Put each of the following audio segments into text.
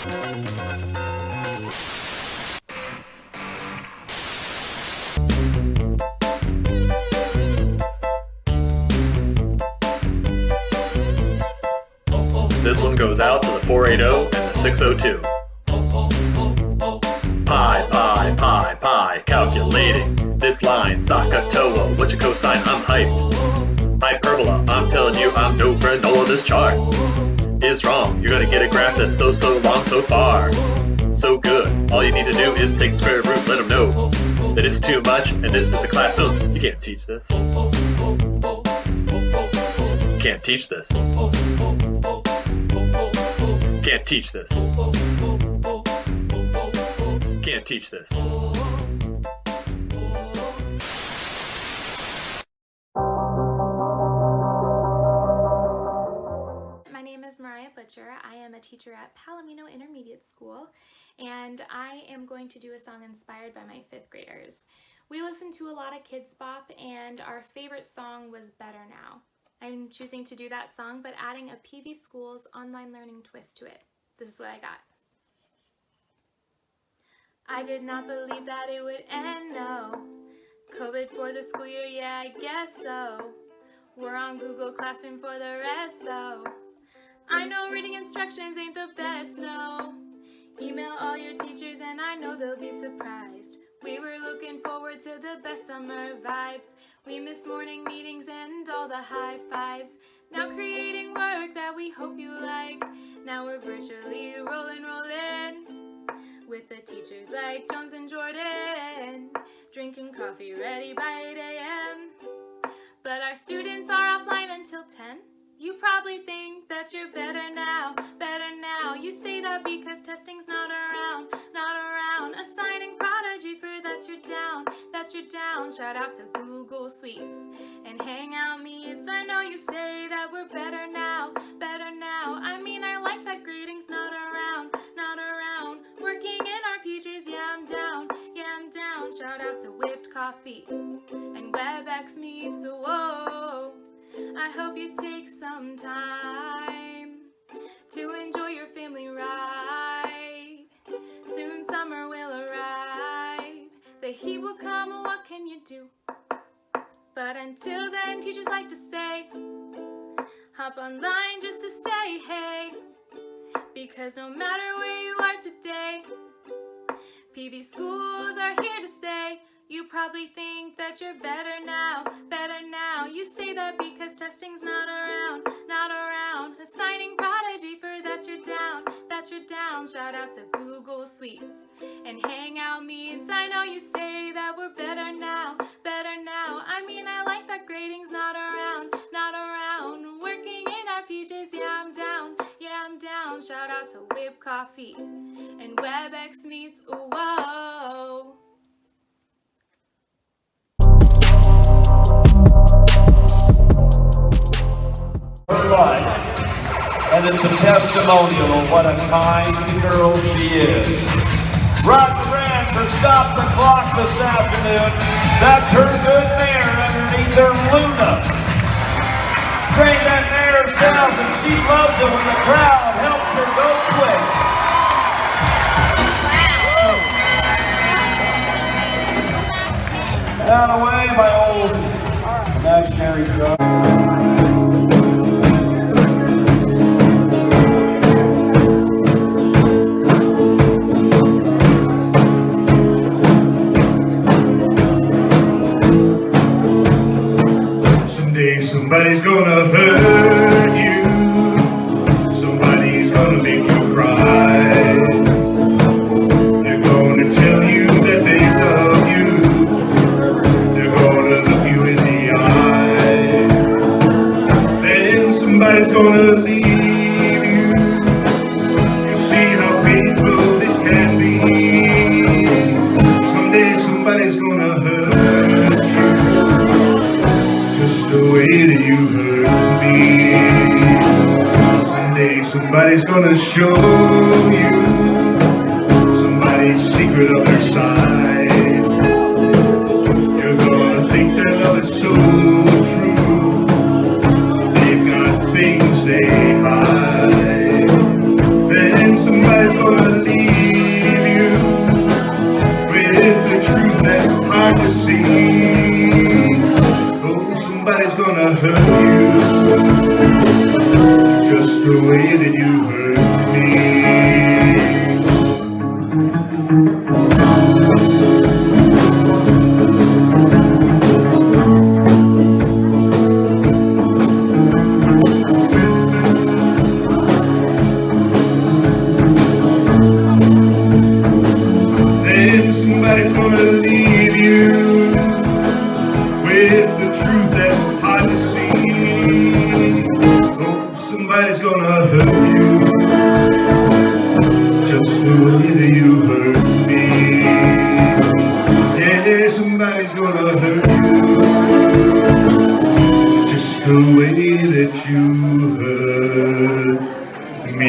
This one goes out to the 480 and the 602. Pi, calculating this line. Sakatoa, what's your cosine? I'm hyped. Hyperbola, I'm telling you, I'm no friend. All of this chart is wrong. You're gonna get a graph that's so long, so far, so good. All you need to do is take the square root, let them know that it's too much, and this is a class. No, you can't teach this. Can't teach this. Can't teach this. Can't teach this. My name is Mariah Butcher. I am a teacher at Palomino Intermediate School, and I am going to do a song inspired by my 5th graders. We listened to a lot of Kids Bop, and our favorite song was Better Now. I'm choosing to do that song, but adding a PVSchools online learning twist to it. This is what I got. I did not believe that it would end, no. COVID for the school year, yeah, I guess so. We're on Google Classroom for the rest, though. I know reading instructions ain't the best, no. Email all your teachers and I know they'll be surprised. We were looking forward to the best summer vibes. We miss morning meetings and all the high fives. Now creating work that we hope you like. Now we're virtually rolling with the teachers like Jones and Jordan, drinking coffee ready by 8 a.m. But our students are offline until 10. You probably think that you're better now, better now. You say that because testing's not around, not around. Assigning prodigy for that you're down. Shout out to Google Suites and Hangout Meets. I know you say that we're better now, better now. I mean, I like that grading's not around, not around. Working in our PJs, yeah, I'm down, yeah, I'm down. Shout out to Whipped Coffee and WebEx Meets, whoa. I hope you take some time to enjoy your family ride. Soon summer will arrive. The heat will come, what can you do? But until then, teachers like to say, hop online just to say hey. Because no matter where you are today, PVSchools are here to stay. You probably think that you're better now, better now. You say that because testing's not around, not around. Assigning prodigy for that you're down, that you're down. Shout out to Google Suites and Hangout Meets. I know you say that we're better now, better now. I mean, I like that grading's not around, not around. Working in our PJs, yeah, I'm down, yeah, I'm down. Shout out to Whipped Coffee and WebEx Meets, whoa. And it's a testimonial of what a kind girl she is. Rock the Red for Stop the Clock this afternoon. That's her good mare underneath her Luna. Trained that mare herself, and she loves it when the crowd helps her go quick. Out of the way, my old imaginary dog. Somebody's gonna hurt you. Somebody's gonna make you cry. They're gonna tell you that they love you. They're gonna look you in the eye. Then somebody's gonna leave you. You see how painful it can be. Someday somebody's gonna hurt the way that you hurt me. Someday somebody's gonna show you somebody's secret of their side. You're gonna think their love is so true. They've got things they hide. Then somebody's gonna just the way that you hurt me. Yeah, somebody's gonna hurt you, just the way that you hurt me.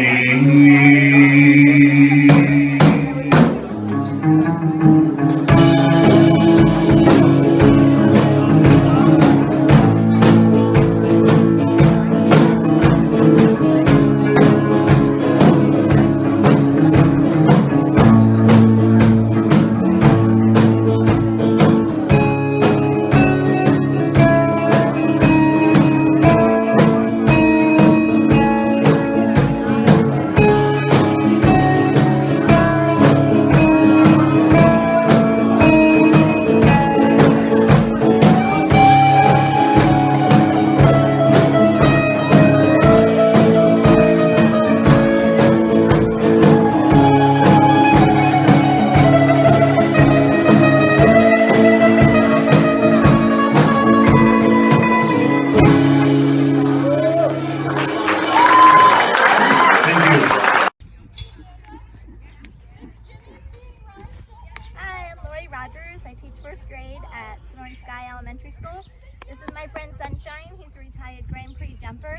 I teach first grade at Sonoran Sky Elementary School. This is my friend Sunshine. He's a retired Grand Prix jumper.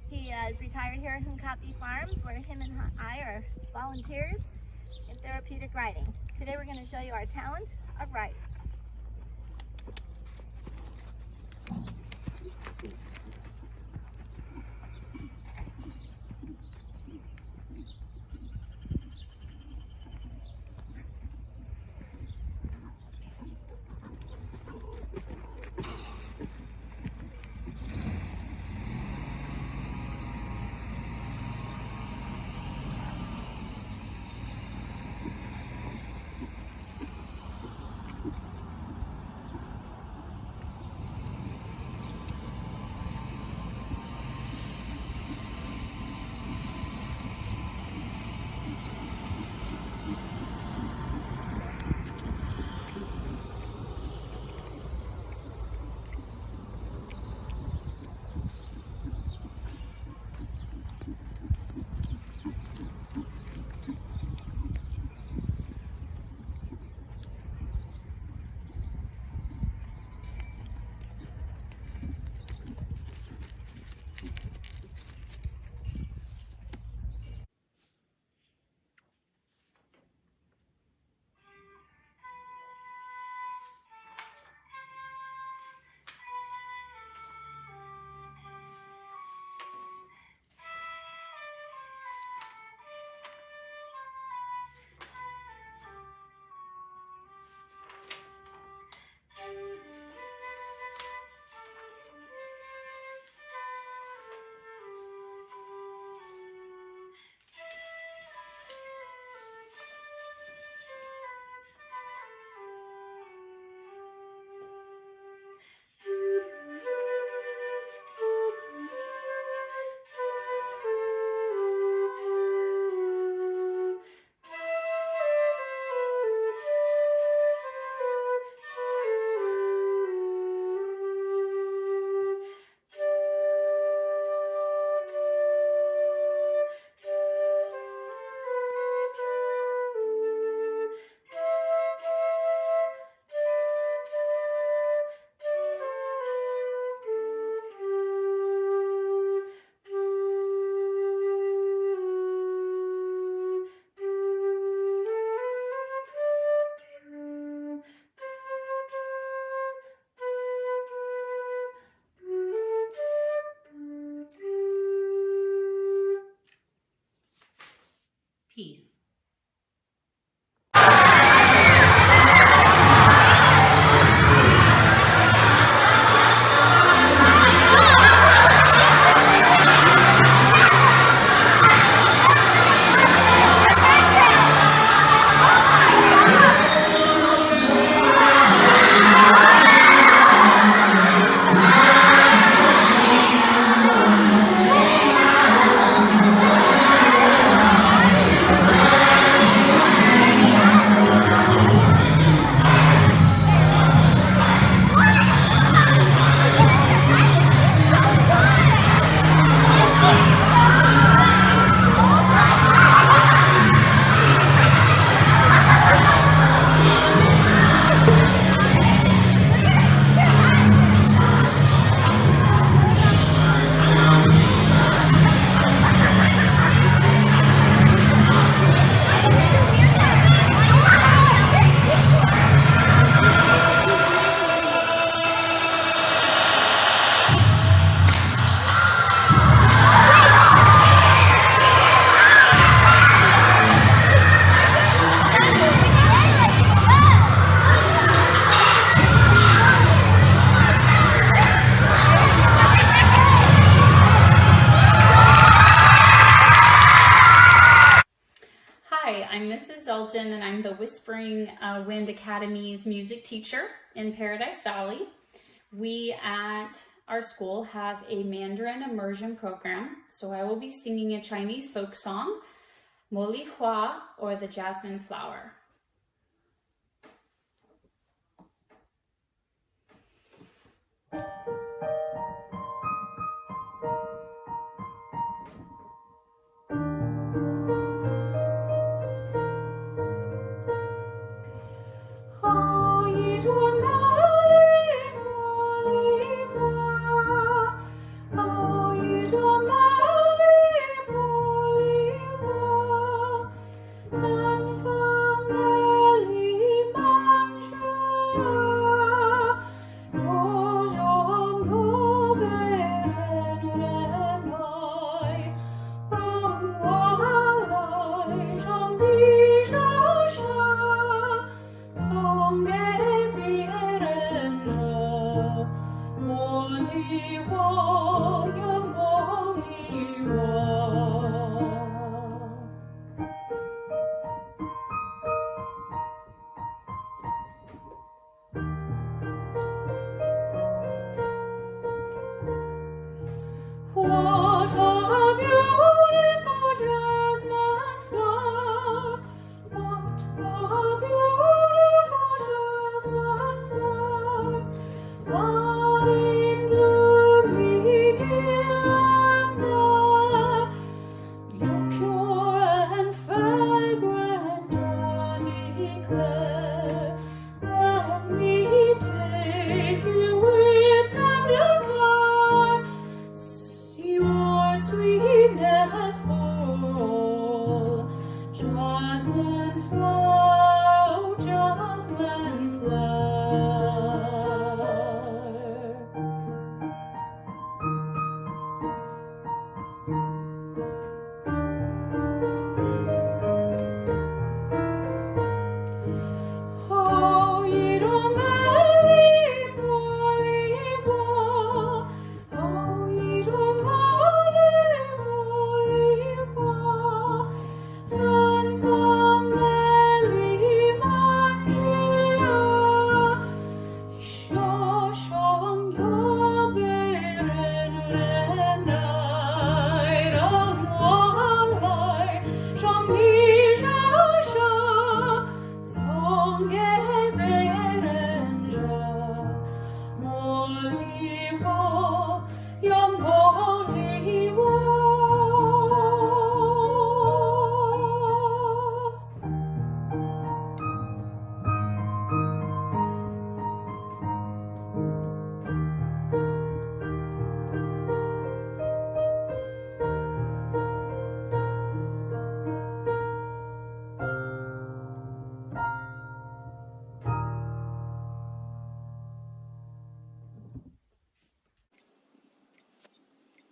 He is retired here at Hunkapi Farms, where him and I are volunteers in therapeutic riding. Today we're going to show you our talent of riding. Hi, I'm Mrs. Elgin, and I'm the Whispering Wind Academy's music teacher in Paradise Valley. We at our school have a Mandarin immersion program, so I will be singing a Chinese folk song, Mo Li Hua, or the Jasmine Flower.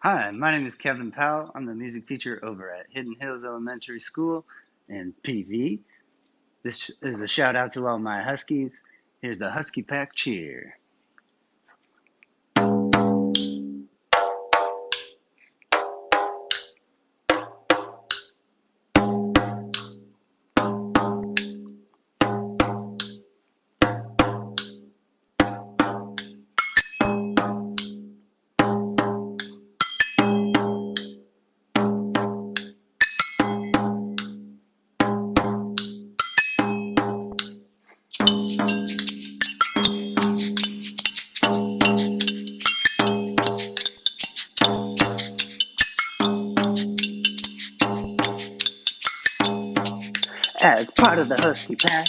'Hi, my name is Kevin Powell. I'm the music teacher over at Hidden Hills Elementary School in PV. This is a shout out to all my Huskies. Here's the Husky Pack cheer. As part of the Husky Pack,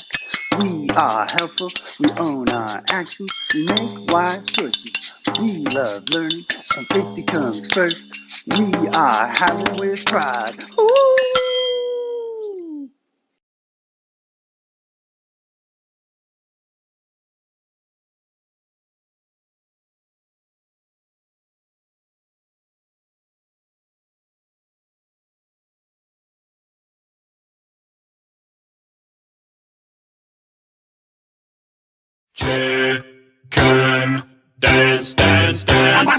we are helpful, we own our actions, we make wise choices. We love learning, and safety comes first. We are having with pride. Ooh. Chicken dance, dance, dance.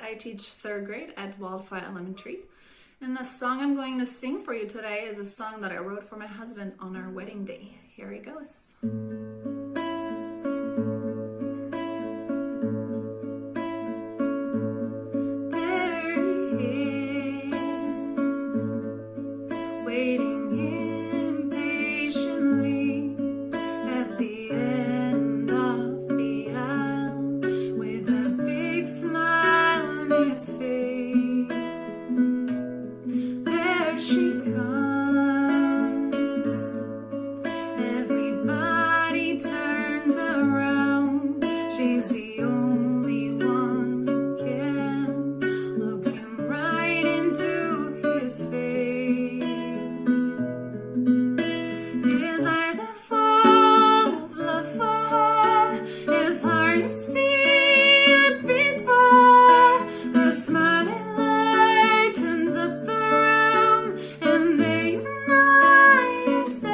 I teach 3rd grade at Wildfire Elementary, and the song I'm going to sing for you today is a song that I wrote for my husband on our wedding day. Here it goes. There he is, waiting impatiently at the end of the aisle with a big smile on his face. There she comes. Everybody turns around. She's the only one who can look him right into his face. His eyes are full of love for her. His heart, you see, it beats for her. The smiling light turns up the room, and they unite and say,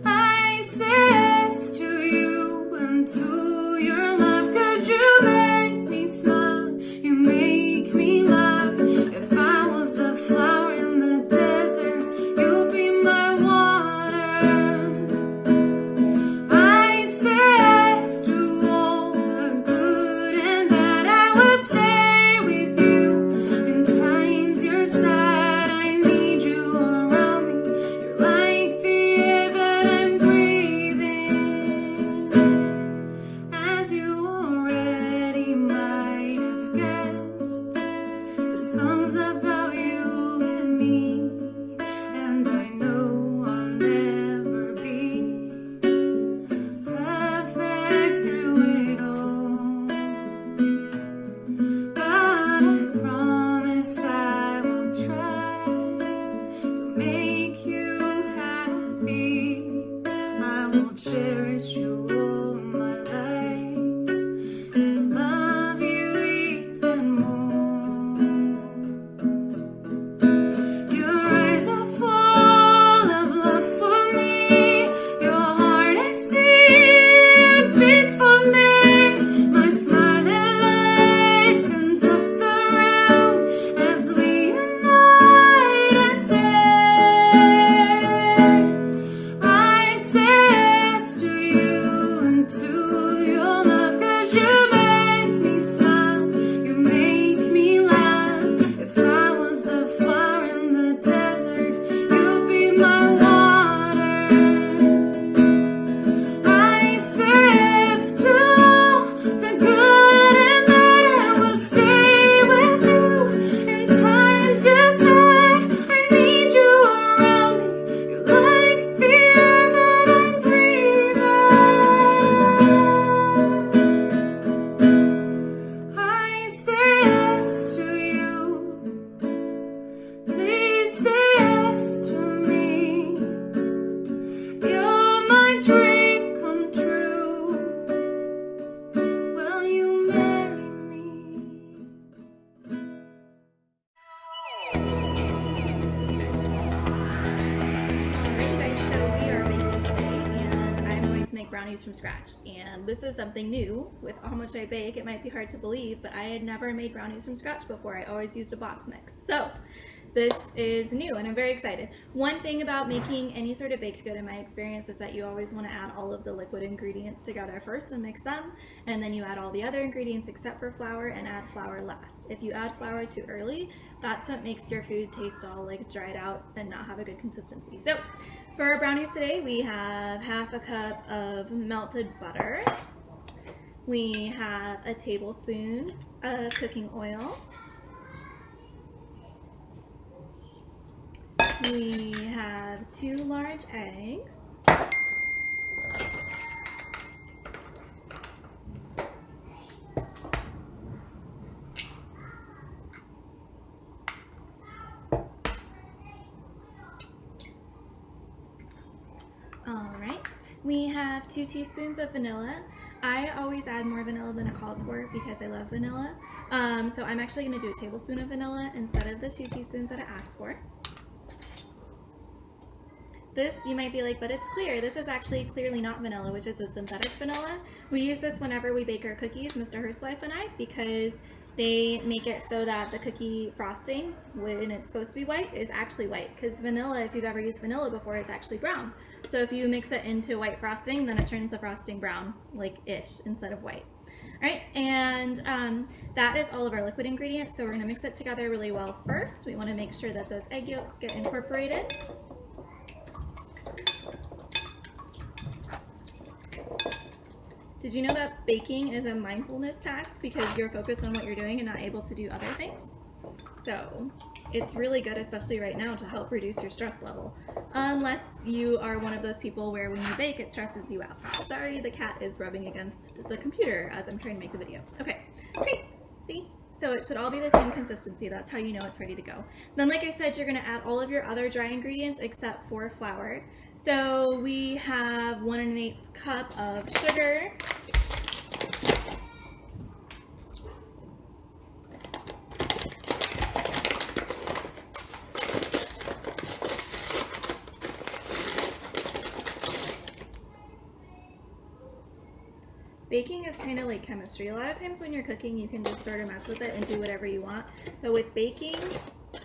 I says to you and to your love, 'cause you make me smile, you make me laugh. If I was a flower in the desert, you'd be my water. I says to all the good and bad, I will stay with you. In times you're sad, I need you around me. You're like the air that I'm breathing. As you already might have guessed, the song's about you and me, and I know I'll never be perfect through it all, but I promise I will try to make you happy. I will cherish you all my life and love you even more. Your eyes are full of love for me. Your heart, I see, it beats for me. My smiling light turns up the room as we unite and say, I says to you brownies from scratch, and this is something new. With how much I bake, it might be hard to believe, but I had never made brownies from scratch before. I always used a box mix. So this is new and I'm very excited. One thing about making any sort of baked good in my experience is that you always want to add all of the liquid ingredients together first and mix them, and then you add all the other ingredients except for flour and add flour last. If you add flour too early, that's what makes your food taste all like dried out and not have a good consistency. So for our brownies today, we have half a cup of melted butter. We have a tablespoon of cooking oil. We have 2 large eggs. All right, we have 2 teaspoons of vanilla. I always add more vanilla than it calls for because I love vanilla. So I'm actually going to do a tablespoon of vanilla instead of the 2 teaspoons that it asked for. This, you might be like, but it's clear. This is actually clearly not vanilla, which is a synthetic vanilla. We use this whenever we bake our cookies, Mr. Hurstwife and I, because they make it so that the cookie frosting, when it's supposed to be white, is actually white. Because vanilla, if you've ever used vanilla before, is actually brown. So if you mix it into white frosting, then it turns the frosting brown, like ish, instead of white. All right, and that is all of our liquid ingredients. So we're gonna mix it together really well first. We wanna make sure that those egg yolks get incorporated. Did you know that baking is a mindfulness task because you're focused on what you're doing and not able to do other things? So it's really good, especially right now, to help reduce your stress level. Unless you are one of those people where when you bake, it stresses you out. Sorry, the cat is rubbing against the computer as I'm trying to make the video. Okay, great, see? So it should all be the same consistency. That's how you know it's ready to go. Then, like I said, you're gonna add all of your other dry ingredients except for flour. So we have 1 1/8 cup of sugar. Baking is kind of like chemistry. A lot of times when you're cooking, you can just sort of mess with it and do whatever you want. But with baking,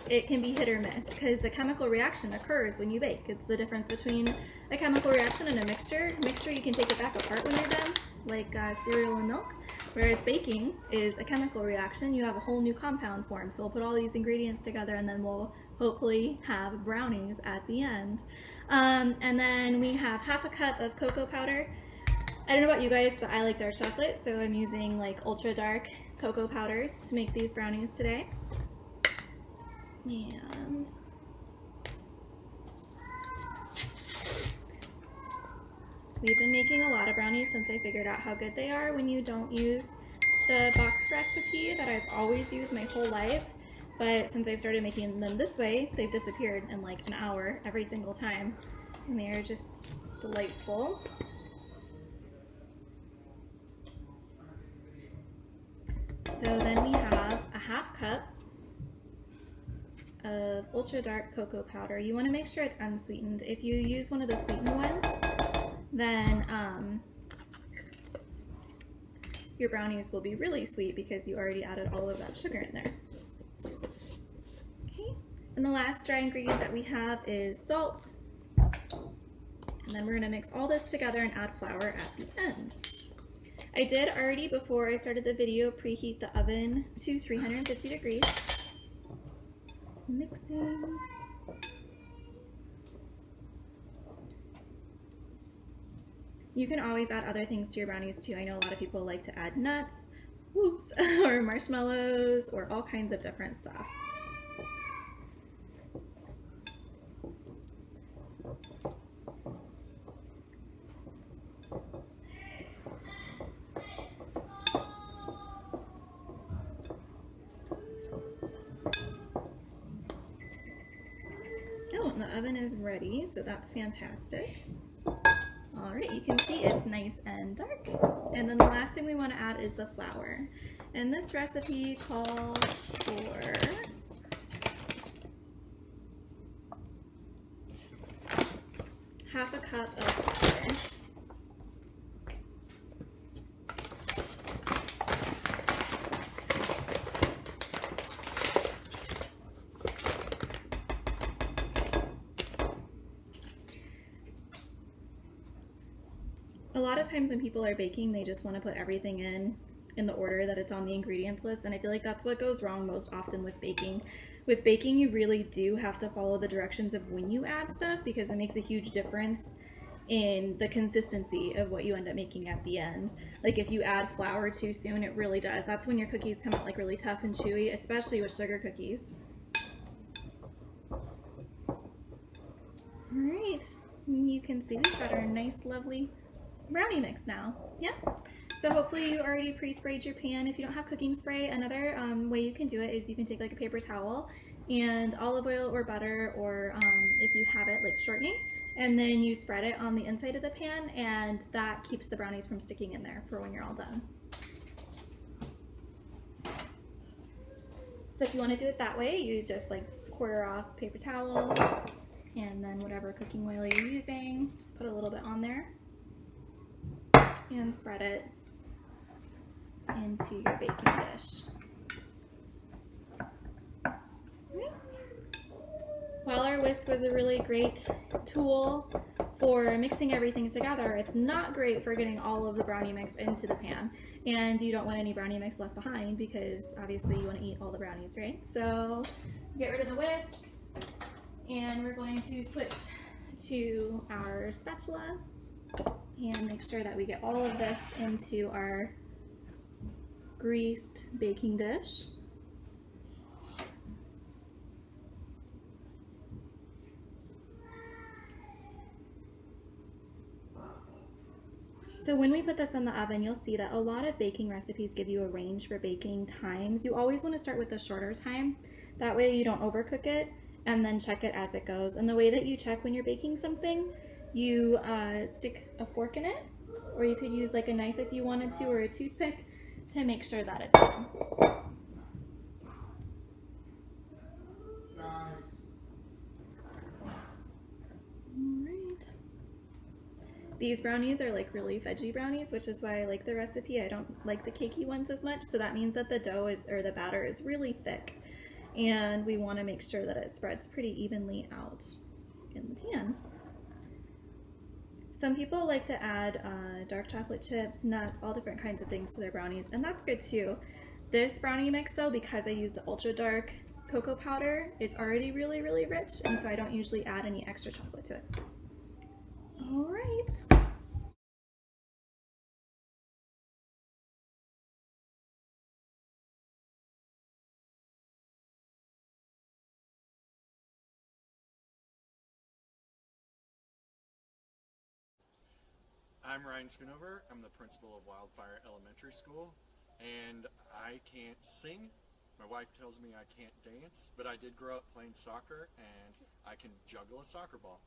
it can be hit or miss because the chemical reaction occurs when you bake. It's the difference between a chemical reaction and a mixture. Mixture, you can take it back apart when you're done, like cereal and milk. Whereas baking is a chemical reaction. You have a whole new compound form. So we'll put all these ingredients together and then we'll hopefully have brownies at the end. And then we have half a cup of cocoa powder. I don't know about you guys, but I like dark chocolate, so I'm using like ultra dark cocoa powder to make these brownies today. And we've been making a lot of brownies since I figured out how good they are when you don't use the box recipe that I've always used my whole life. But since I've started making them this way, they've disappeared in like an hour every single time. And they are just delightful. So then we have a half cup of ultra dark cocoa powder. You want to make sure it's unsweetened. If you use one of the sweetened ones, then your brownies will be really sweet because you already added all of that sugar in there. Okay, and the last dry ingredient that we have is salt. And then we're going to mix all this together and add flour at the end. I did already, before I started the video, preheat the oven to 350 degrees. Mixing. You can always add other things to your brownies too. I know a lot of people like to add nuts, whoops, or marshmallows, or all kinds of different stuff. Oh, and the oven is ready, so that's fantastic. All right, you can see it's nice and dark. And then the last thing we want to add is the flour. And this recipe calls for half a cup of flour. a lot of times when people are baking, they just want to put everything in the order that it's on the ingredients list, and I feel like that's what goes wrong most often with baking. With baking, you really do have to follow the directions of when you add stuff, because it makes a huge difference in the consistency of what you end up making at the end. Like if you add flour too soon, it really does. That's when your cookies come out like really tough and chewy, especially with sugar cookies. All right, you can see we've got our nice, lovely brownie mix now. Yeah. So hopefully you already pre-sprayed your pan. If you don't have cooking spray, another way you can do it is you can take like a paper towel and olive oil or butter, or if you have it, like shortening, and then you spread it on the inside of the pan, and that keeps the brownies from sticking in there for when you're all done. So if you want to do it that way, you just like quarter off paper towel, and then whatever cooking oil you're using, just put a little bit on there and spread it into your baking dish. While our whisk was a really great tool for mixing everything together, it's not great for getting all of the brownie mix into the pan, and you don't want any brownie mix left behind because obviously you want to eat all the brownies, right? So get rid of the whisk, and we're going to switch to our spatula and make sure that we get all of this into our greased baking dish. So when we put this in the oven, you'll see that a lot of baking recipes give you a range for baking times. You always want to start with the shorter time. That way you don't overcook it, and then check it as it goes. And the way that you check when you're baking something, you stick a fork in it, or you could use like a knife if you wanted to, or a toothpick, to make sure that it's done. Alright. These brownies are like really veggie brownies, which is why I like the recipe. I don't like the cakey ones as much, so that means that the dough is, or the batter is really thick, and we want to make sure that it spreads pretty evenly out in the pan. Some people like to add dark chocolate chips, nuts, all different kinds of things to their brownies, and that's good too. This brownie mix though, because I use the ultra dark cocoa powder, is already really, really rich, and so I don't usually add any extra chocolate to it. All right. I'm Ryan Schoonover. I'm the principal of Wildfire Elementary School, and I can't sing. My wife tells me I can't dance, but I did grow up playing soccer, and I can juggle a soccer ball.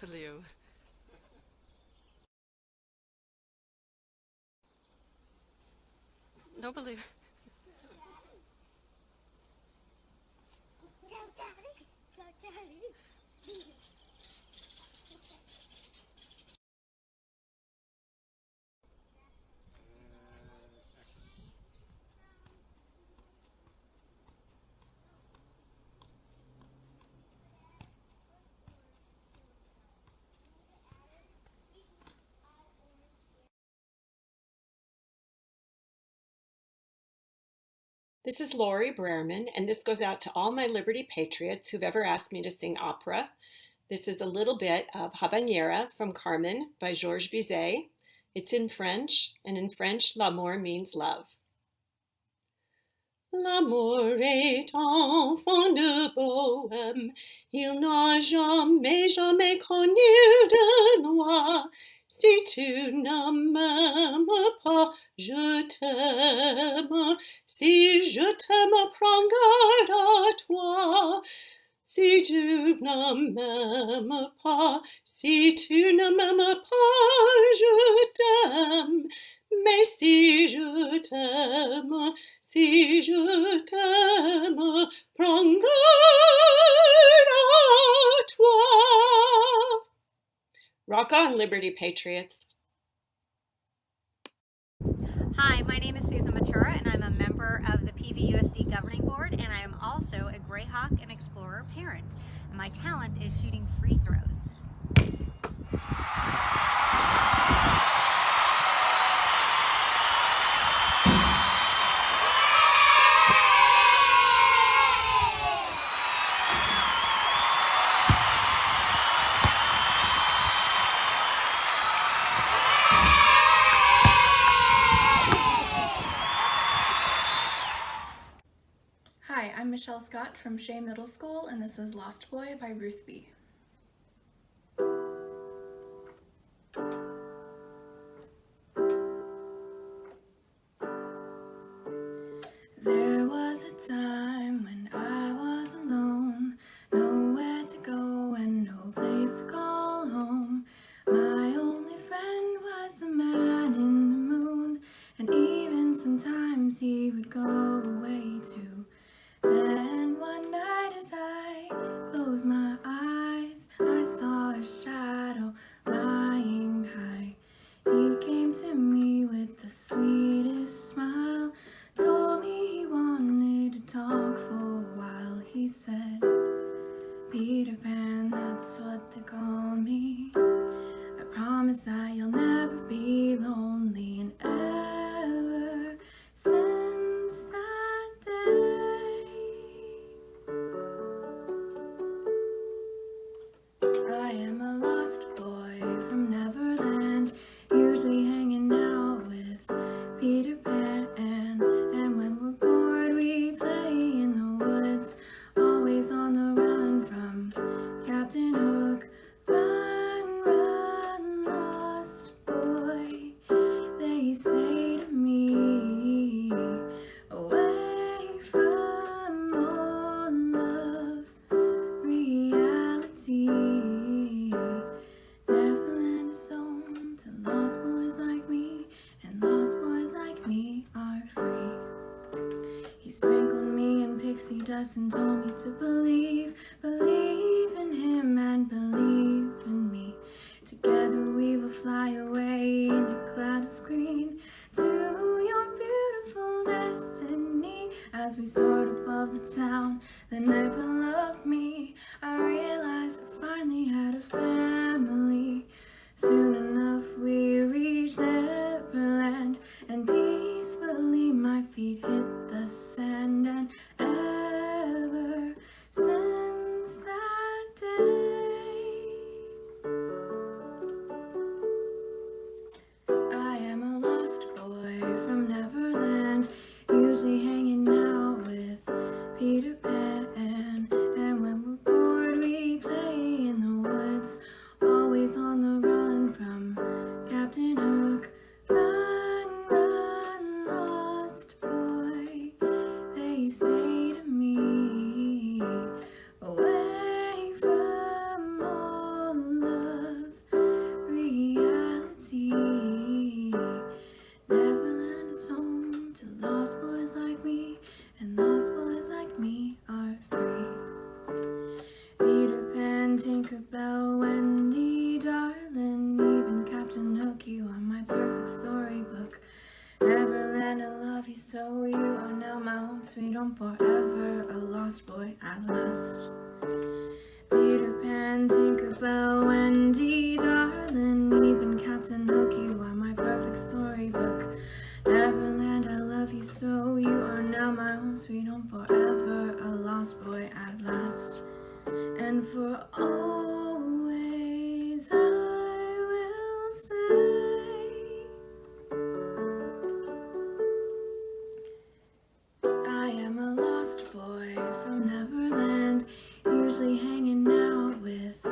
Blue. No blue. This is Lori Brerman, and this goes out to all my Liberty Patriots who've ever asked me to sing opera. This is a little bit of Habanera from Carmen by Georges Bizet. It's in French, and in French, l'amour means love. L'amour est enfant de bohème, il n'a jamais, jamais connu de loi. Si tu ne m'aimes pas, je t'aime. Si je t'aime, prends garde à toi. Si tu ne m'aimes pas, si tu ne m'aimes pas, je t'aime. Mais si je t'aime, si je t'aime, prends garde à Rock on, Liberty Patriots. Hi, my name is Susan Matura, and I'm a member of the PVUSD Governing Board, and I am also a Greyhawk and Explorer parent. And my talent is shooting free throws. Hi, I'm Michelle Scott from Shea Middle School, and this is Lost Boy by Ruth B. There was a time when I was alone, nowhere to go and no place to call home. My only friend was the man in the moon, and even sometimes he would go away too. Then one night as I closed my eyes, I saw a shadow lying high. He came to me with the sweetest smile, told me he wanted to talk for a while. He said, Peter Pan, that's what they call me. I promise that you'll never be lonely. And ever since that day, I am a lost boy from Neverland, usually hanging out with Peter Pan. And when we're bored, we play in the woods, always on the run from Captain Hook. Run, run, lost boy, they say to me, away from all love, reality. Neverland is home to lost boys like me, and lost boys like me are free. He sprinkled me in pixie dust and told me to believe in him and believe in me. Together we will fly away in a cloud of green to your beautiful destiny. As we soared above the town that never loved me, I realized I finally had a family. Soon enough we reached Neverland, and peacefully my feet hit the sand. And ever since that day, I am a lost boy from Neverland, usually hanging out with Peter Pan. And when we're bored, we play in the woods, always on the run from Captain Hook. Run, run, lost boy, they say to me, away from all love, reality. Neverland is home to lost boys like me, and lost boys like me are free. Peter Pan, Tinkerbell, Wendy, darling, even Captain Hook, you are my perfect storybook. Neverland, I love you so, you are now my home sweet home forever, a lost boy at last. Peter Pan, Tinkerbell, Wendy, darling, even Captain Hook, you are my perfect storybook. Neverland, I love you so, you are now my home sweet home forever, a lost boy at last. And for always I will say, I am a lost boy from Neverland, usually hanging out with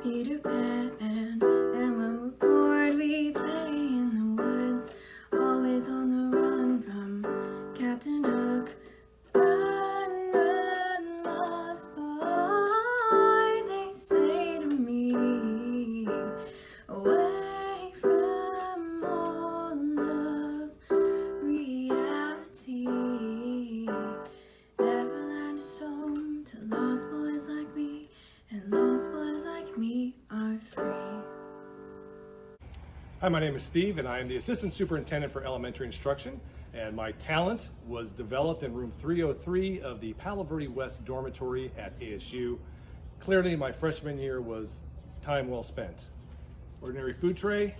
Peter Pan. And when we're bored, we play in the woods, always on the run from Captain Hook. Run, run, lost boy, they say to me, away from all love, reality. Neverland is home to lost boys like me, Hi, my name is Steve, and I am the Assistant Superintendent for Elementary Instruction, and my talent was developed in room 303 of the Palo Verde West Dormitory at ASU. Clearly, my freshman year was time well spent. Ordinary food tray.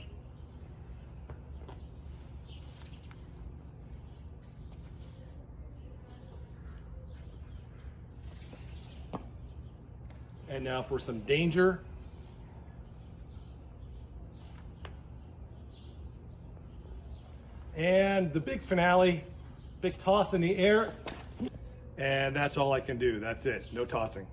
And now for some danger. And the big finale, big toss in the air. And that's all I can do. That's it. No tossing.